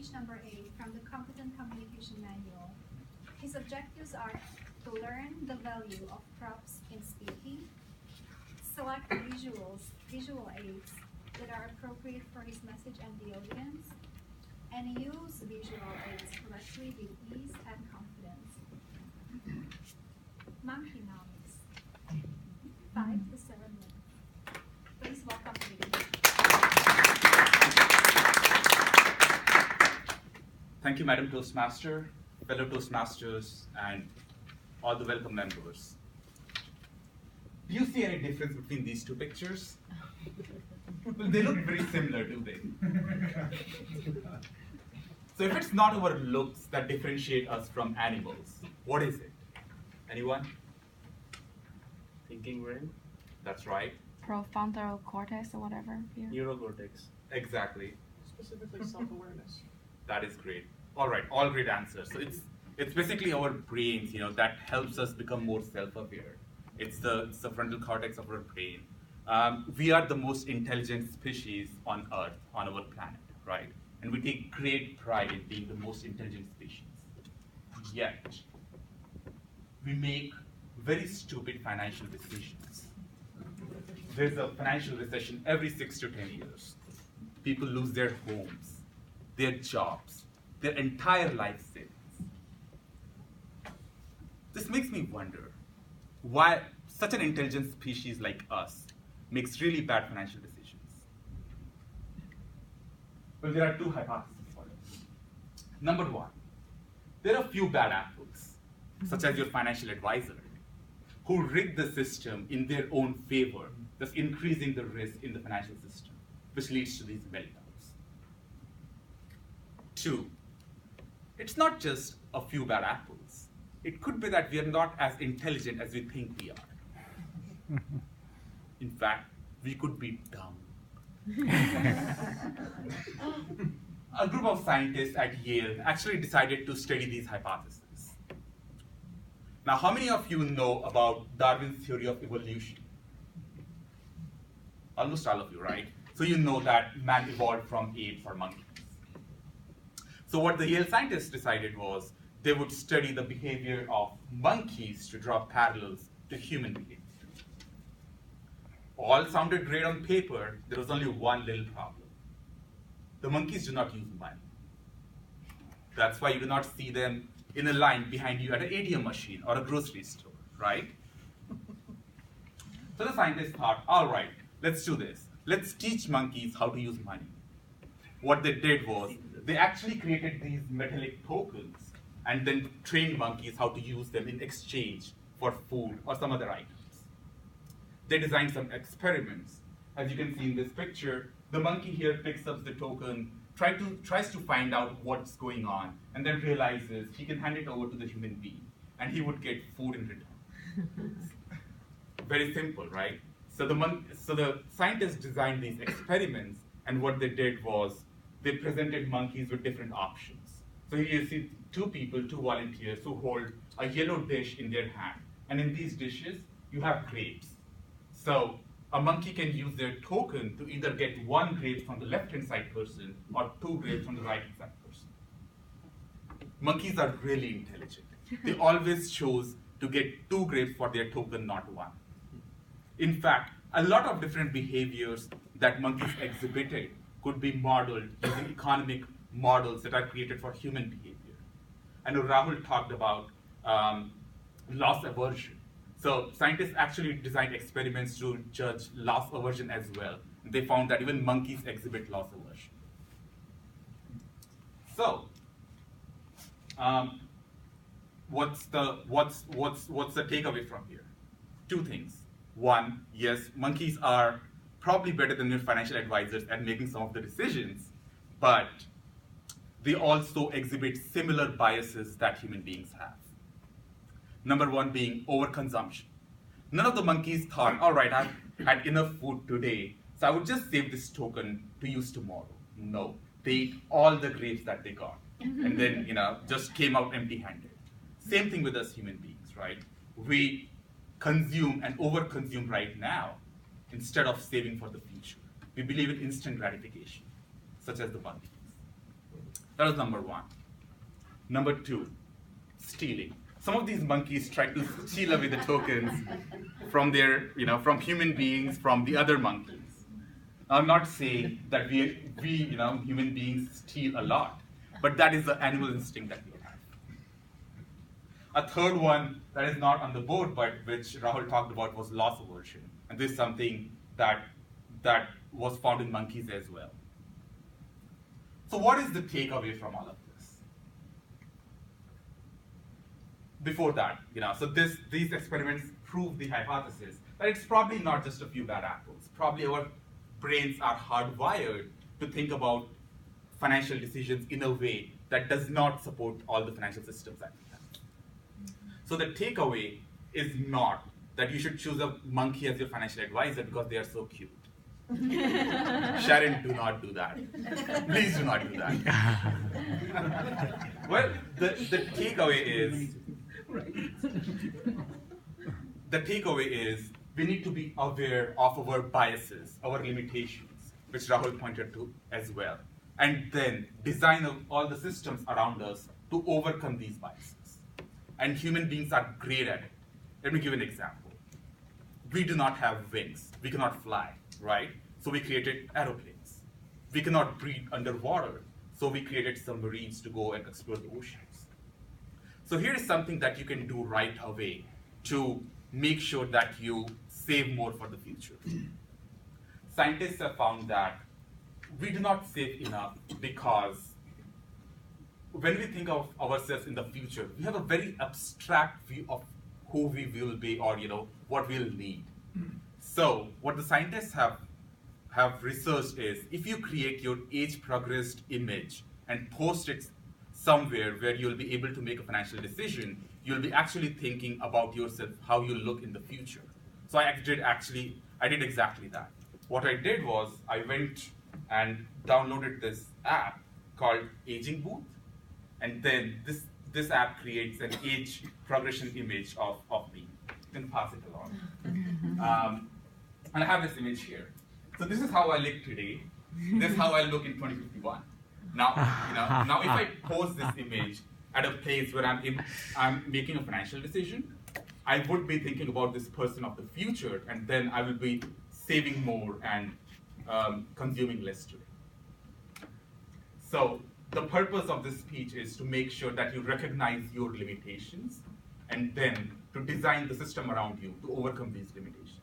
page number 8 from the Competent Communication Manual. His objectives are to learn the value of props in speaking, select visual aids that are appropriate for his message and the audience, and use visual aids correctly with ease and confidence. Monkeynomics, 5 to 7 minutes. Please welcome me. Thank you, Madam Toastmaster, fellow Toastmasters, and all the welcome members. Do you see any difference between these two pictures? Well, they look very similar, do they? So if it's not our looks that differentiate us from animals, what is it? Anyone? Thinking brain? That's right. Prefrontal cortex or whatever. Here. Neurocortex. Exactly. Specifically self-awareness. That is great. All right, all great answers. So it's basically our brains, that helps us become more self-aware. It's the frontal cortex of our brain. We are the most intelligent species on Earth, on our planet, right? And we take great pride in being the most intelligent species. Yet, we make very stupid financial decisions. There's a financial recession every 6 to 10 years. People lose their homes, their jobs, their entire life savings. This makes me wonder why such an intelligent species like us makes really bad financial decisions. Well, there are two hypotheses for it. Number one, there are a few bad apples, such as your financial advisor, who rig the system in their own favor, thus increasing the risk in the financial system, which leads to these meltdowns. Two, it's not just a few bad apples. It could be that we are not as intelligent as we think we are. In fact, we could be dumb. A group of scientists at Yale actually decided to study these hypotheses. Now, how many of you know about Darwin's theory of evolution? Almost all of you, right? So you know that man evolved from apes or monkeys. So what the Yale scientists decided was they would study the behavior of monkeys to draw parallels to human behavior. All sounded great on paper. There was only one little problem. The monkeys do not use money. That's why you do not see them in a line behind you at an ATM machine or a grocery store, right? So the scientists thought, all right, let's do this. Let's teach monkeys how to use money. What they did was they actually created these metallic tokens and then trained monkeys how to use them in exchange for food or some other items. They designed some experiments. As you can see in this picture, the monkey here picks up the token, tries to find out what's going on, and then realizes he can hand it over to the human being, and he would get food in return. Very simple, right? So the scientists designed these experiments, and what they did was they presented monkeys with different options. So here you see two volunteers who hold a yellow dish in their hand, and in these dishes, you have grapes. So a monkey can use their token to either get 1 grape from the left-hand side person or 2 grapes from the right-hand side person. Monkeys are really intelligent. They always chose to get 2 grapes for their token, not 1. In fact, a lot of different behaviors that monkeys exhibited could be modeled using economic models that are created for human behavior. I know Rahul talked about loss aversion. So scientists actually designed experiments to judge loss aversion as well. They found that even monkeys exhibit loss aversion. So, what's the takeaway from here? 2 things. One, yes, monkeys are probably better than your financial advisors at making some of the decisions, but they also exhibit similar biases that human beings have. Number 1 being overconsumption. None of the monkeys thought, all right, I've had enough food today, so I would just save this token to use tomorrow. No, they ate all the grapes that they got, and then just came out empty-handed. Same thing with us human beings, right? We consume and overconsume right now instead of saving for the future. We believe in instant gratification, such as the monkeys. That was number one. Number two, stealing. Some of these monkeys try to steal away the tokens from from human beings, from the other monkeys. I'm not saying that we human beings steal a lot, but that is the animal instinct that we have. A third one that is not on the board, but which Rahul talked about, was loss aversion. And this is something that was found in monkeys as well. So what is the takeaway from all of this? Before that, so these experiments prove the hypothesis that it's probably not just a few bad apples. Probably our brains are hardwired to think about financial decisions in a way that does not support all the financial systems that we have. So the takeaway is not that you should choose a monkey as your financial advisor because they are so cute. Sharon, do not do that. Please do not do that. Well, the takeaway is we need to be aware of our biases, our limitations, which Rahul pointed to as well, and then design all the systems around us to overcome these biases. And human beings are great at it. Let me give an example. We do not have wings. We cannot fly, right? So we created aeroplanes. We cannot breathe underwater. So we created submarines to go and explore the oceans. So here is something that you can do right away to make sure that you save more for the future. Scientists have found that we do not save enough because when we think of ourselves in the future, we have a very abstract view of who we will be or what we'll need. So what the scientists have researched is if you create your age-progressed image and post it somewhere where you'll be able to make a financial decision, you'll be actually thinking about yourself, how you look in the future. So I did exactly that. What I did was I went and downloaded this app called Aging Booth, and then this app creates an age progression image of me. You can pass it along. And I have this image here. So this is how I look today. This is how I look in 2051. Now, now if I post this image at a place where I'm making a financial decision, I would be thinking about this person of the future, and then I will be saving more and consuming less today. So the purpose of this speech is to make sure that you recognize your limitations and then to design the system around you to overcome these limitations.